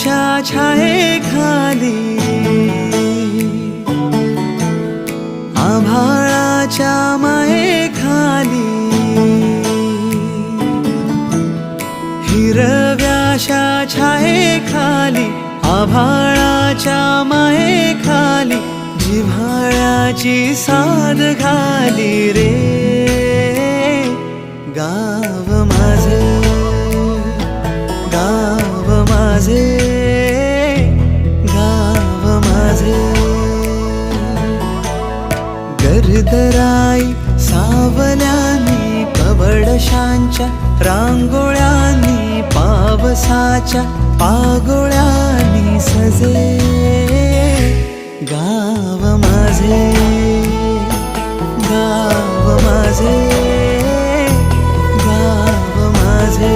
छायेखाली आभाळाच्या मायेखाली हिरव्याशा छायेखाली आभाळाच्या मायेखाली जिव्हाळ्याची साद घाली रे गाव माझे गाव माझे गाव माझे गर्दराई सावल्यानी कवडशांच्या रांगोळ्यांनी पावसाच्या पागोळ्यांनी सजे गाव माझे गाव माझे गाव माझे